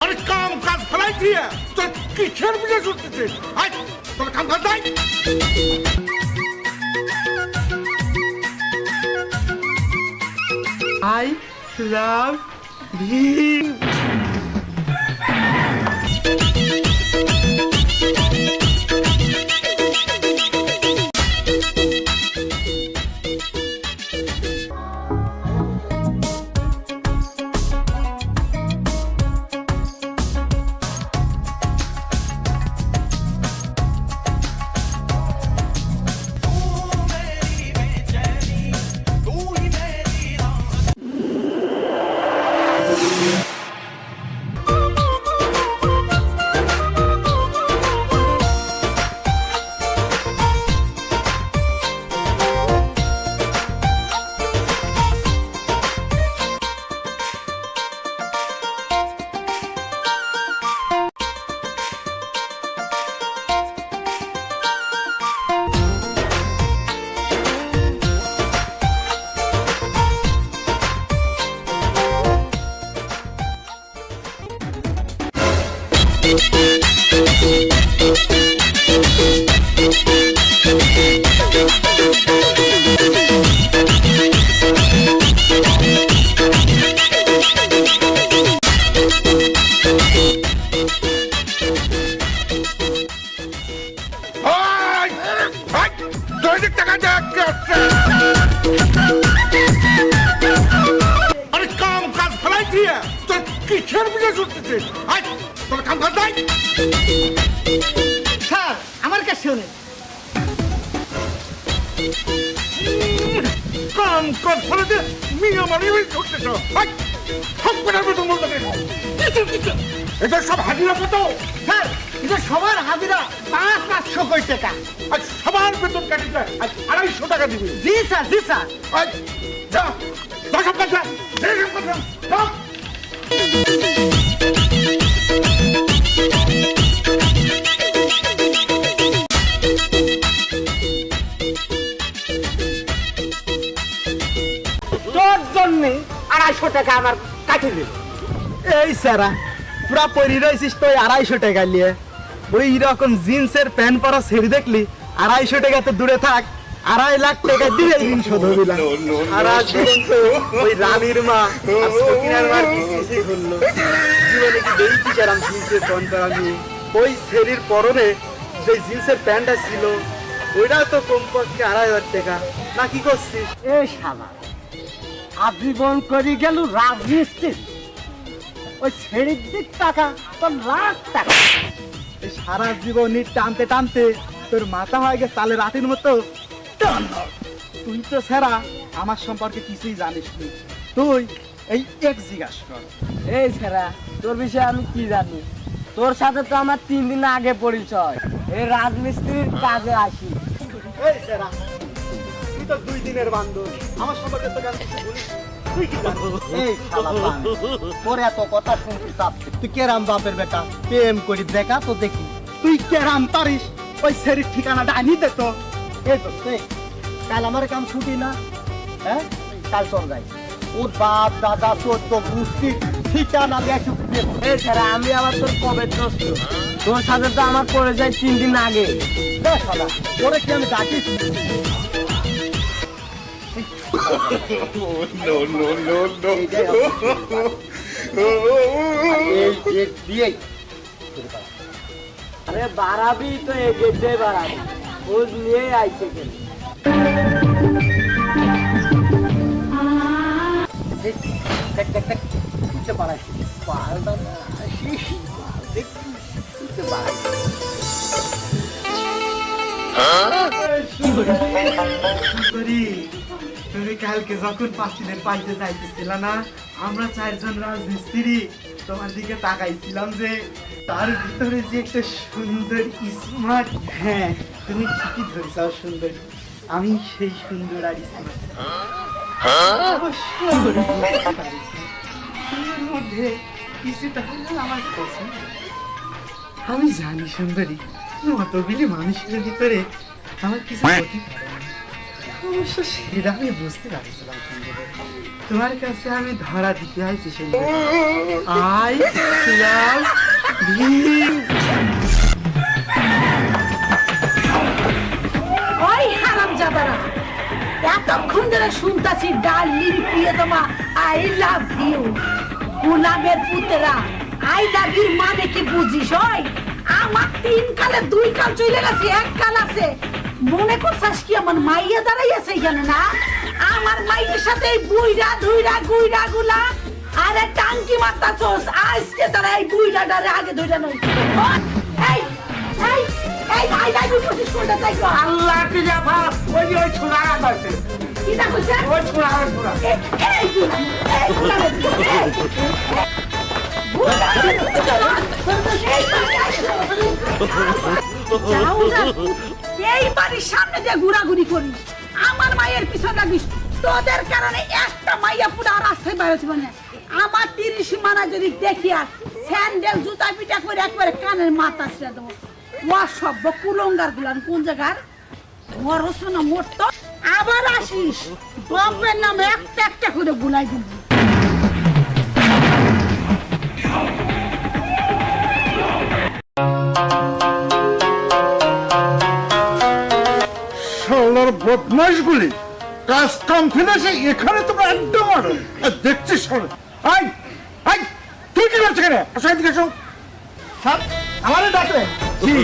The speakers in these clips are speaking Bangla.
আরে কাম কাজ ফেলাই দিয়ে তোর কিসের বিজয় করতেছে? আয় তোর কাম কাজ নাই। I love you. দৈনিক টাকা দে। আরে কাম কাজ ফেলাই দিয়ে তোর কিসের বিজয় করতেছে? আয় তোর কাম কাজ নাই। স্যার আমার কাছে শুনুন। কাম কাজ ফেলে দিয়ে মিয়া মারি করতেছ। আয় সব কটার বেতন বলতে এদের সব হাজিরা কত? স্যার এটা সবার হাজিরা 500 কোটি টাকা। আজ সবার বেতন কাটিতে আজ 250 টাকা দিবি। জি স্যার, জি স্যার। আয় যা যা সব কাজ যা সব কাজ যা। তোর জন্য 250 টাকা আমার কাটি দিল। এই স্যারা পুরা পরি রয়েছিস তুই 250 টাকা নিয়ে। ওই রকম জিন্সের প্যান্ট পরা ছেড়ে দেখলি 250 টাকা তো দূরে থাক, 2.5 লাখ টাকা দিয়ে ঋণ শোধ হইলাম। সারা জীবন তো ওই রানীর মা আর সকিনার মার কিছুই হলো জীবনে কি দেখছি যারাম জিন্সের প্যান্ট পরা আমি ওই ছেড়ির পরনে যে জিন্সের প্যান্টটা ছিল ওইটা তো কমপক্ষে 2.5 টাকা না কি করছিস? এই শালা আজীবন করে গেল রাজমিস্ত্রি, ওই ছেড়ির দিক টাকা তোর লাখ টাকা। এই সারা জীবনই টানতে টানতে তোর মাথা হয়ে গেছে তাহলে রাতের মতো টান। তুই তো ছাড়া আমার সম্পর্কে কিছুই জানিস নি। তুই এই এক জিজ্ঞাসা কর। এই ছেড়া তোর বিষয়ে আমি কি জানি? তোর সাথে তো আমার 3 দিন আগে পরিচয়, এই রাজমিস্ত্রির কাজে আসি। এই সেরা তুই তো 2 দিনের বান্ধব, আমার সম্পর্কে তো কিছু বলিস না। তুই কি জানিস? এই শালা পান, তোর এত কথা শুনতে চাচ্ছি। তুই কেরাম বাপের বেটা প্রেম করি দেখা তো দেখি। তুই কেরাম পারিস ওই সেরির ঠিকানাটা আনি দে তো। এই তো এই, কাল আমার কাম ছুটি না, হ্যাঁ কাল চল যাই। ওর বাপ দাদা তোর তো গোষ্ঠীর ঠিকানা লেখু। এই ছেড়া আমি আবার তোর কবে দোস্ত? তোর সাথে তো আমার পড়ে যায় 3 দিন আগে। দেখ শালা তোরে কি আমি ডাকিস? No, no, no, no. এই গেট দিয়েই আরে বাড়াবি তো এই গেট দিয়ে বাড়াবি, খোঁজ নিয়ে আইছে কেন? দেখ দেখ দেখ উঠতে পারাইছি পারদা না দেখ উঠতে পারাইছি। সুন্দরী তুমি কালকে যখন পাঁচিলের পাইতে যাইতেছিল না, আমরা 4 জন রাজমিস্ত্রি তোমার দিকে তাকাইছিলাম যে তার ভিতরে যে একটা সুন্দর স্মার্ট। হ্যাঁ তুমি ঠিকই ধরেছাও সুন্দরী, আমি সেই সুন্দর আর স্মার্ট মধ্যে কিছুটা হলেও আমার পছন্দ। আমি জানি সুন্দরী অতগুলি মানুষের ভিতরে আমার কিছু ক্ষতি অবশ্য সেটা আমি বুঝতে পারছিলাম সুন্দরী। তোমার কাছে আমি ধরা দিতে আইছি সুন্দরী। I love you. ওই হারামজাদারা, এতক্ষণ ধরে শুনতাছি ডার্লিং প্রিয়তমা, আই লাভ ইউ। গোলামের পুতেরা, আই লাভ ইউ মানে কি বুঝিস? ওই আমার 3 কালে 2 কাল চলে গেছে, 1 কাল আছে। মনে করছাস কি আমার মাইয়া দাঁড়াইয়াছে এখানে? না, আমার মাইয়ের সাথে এই বুইড়া ধুইরা গুইড়া গুলা আরে টাঙ্কি মারতাছস। আজকে তারা এই বুইড়াটারে আগে ধইরা নই। এই এই এই আই লাভ ইউ কোশিশ করতে চাইছো? আল্লাহ কি জাফা ওই ছোড়া আছে কি না কইছে? ওই ছোড়া ছোড়া এই গুলা, এই গুলা, এই বাড়ির সামনে দিয়ে ঘোরাঘুরি করিস, আমার মায়ের পিছনে লাগিস। তোদের কারণে একটা মাইয়া পুরো রাস্তায় বেরোচ্ছে। মানে আমার 30 মানা যদি দেখি আর স্যান্ডেল জুতা পিটা করে একবারে কানের মাথা ছিঁড়ে দেবো। অসভ্য কুলঙ্গার গুলান কোন জায়গার মরস না মরতো। আবার আসিস, বাপের নামে একটা একটা করে গুলাই দিব। শালার বদমাশগুলি কাজ কাম ফেলেছে এখানে তোমরা একদম আরো দেখছিস আই আই তুই কি করছিস এখানে? আসো এদিকে এসো। স্যার আমারে ডাকলেন? জি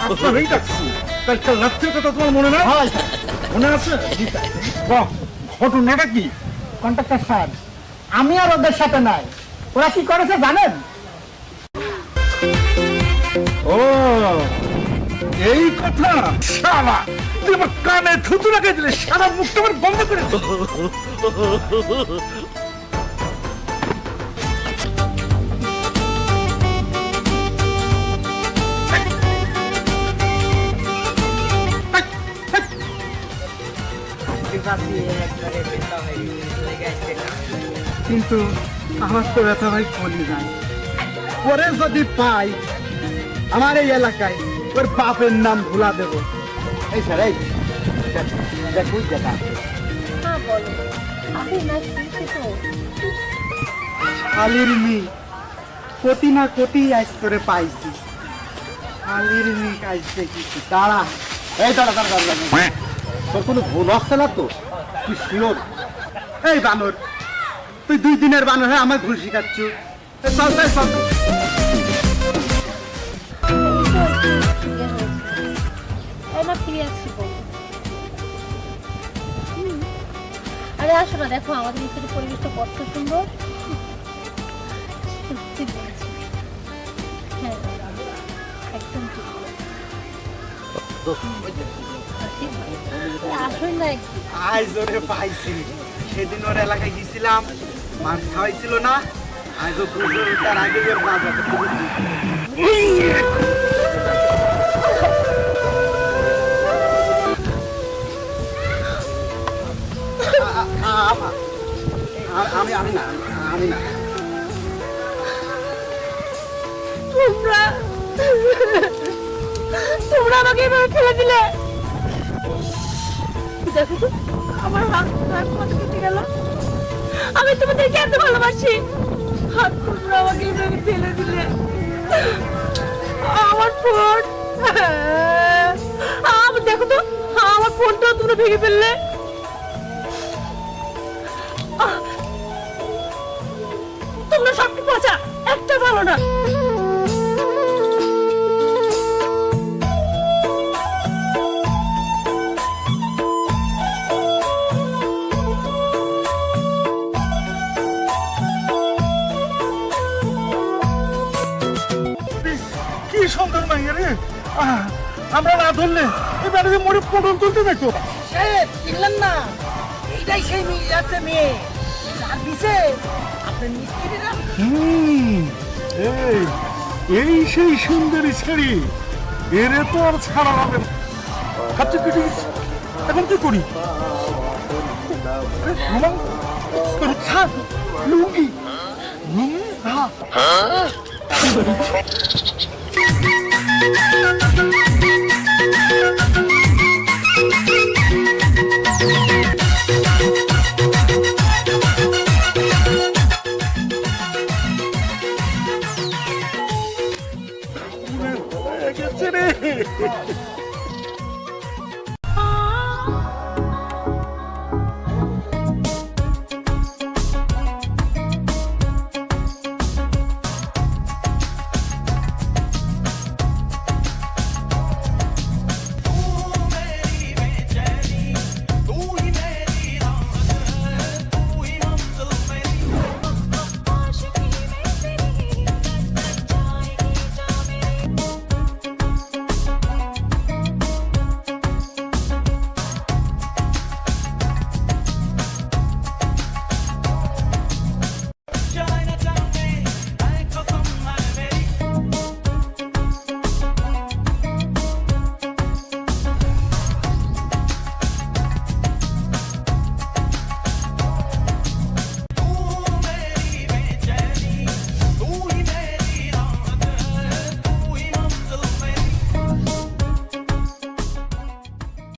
আপনারই ডাকছি। কালকে রাত্রির কথা তোমার মনে নাই? হয় স্যার। মনে আছে? বাহ, ঘটনাটা কি? কন্ট্রাক্টর স্যার, আমি আর ওদের সাথে নাই। ওরা কি করেছে জানেন? ও এই কথা। শালা তুই আমার কানে থুতু লাগিয়ে দিলে, সারা মুখটা আমার বন্ধ করে দিল। কিন্তু আমার তো ব্যথা ভাই কলি যায়। পরে যদি পাই আমার এই এলাকায় ওর বাপের নাম ভুলা দেব। এই স্যার এই দেখুন যেটা হ্যাঁ বলো, আমি না শুনছি তো। শালির মি কোটি না কোটি আজ করে পাইছি। শালির মি কাজ দেখেছি। দাঁড়া এই দাঁড়া দাঁড়া দাঁড়া, তোর কোনো ভুল হচ্ছে না তো? তুই শিওর? এই বানর, তুই 2 দিনের বানর হয়ে আমার ভুল শিখাচ্ছ। চল তাই চল। আরে আসো না, দেখো আমাদের নিচের পরিবেশটা কত সুন্দর। ঠিক বলেছি। হ্যাঁ একদম ঠিক বলেছি। আসুন না একটু। আজ ওরে পাইছি। সেদিন ওর এলাকায় গেছিলাম, মাছ খাওয়াইছিল না। আজও বুঝে তার আগে ওর বাজার আমি আমি না আমি না। তোমরা তোমরা আমাকে এভাবে ফেলে দিলে। দেখো তো আমার হাত কত কেটে গেল। আমি তোমাদেরকে এত ভালোবাসি, আর তোমরা আমাকে এভাবে ফেলে দিলে। আমার ফোন, দেখো তো আমার ফোনটাও তোমরা ভেঙে ফেললে। তোমরা সবটি পচা, একটা ভালো না। কি সুন্দর মাইয়া রে। আমরা না ধরলে এই বাড়িতে মরে পটল তুলতে দেখতো। চিনলেন না? এইটাই সেই মেয়ে আছে, মেয়ে আর দিছে আপনার মিস্ত্রিরা। এই এই সেই সুন্দরী ছেড়ি, এরে তো আর ছাড়া হবে না। হাতে কেটে গেছে, এখন কি করি? রোমান, তোর ছাদ লুঙ্গি হ্যাঁ রে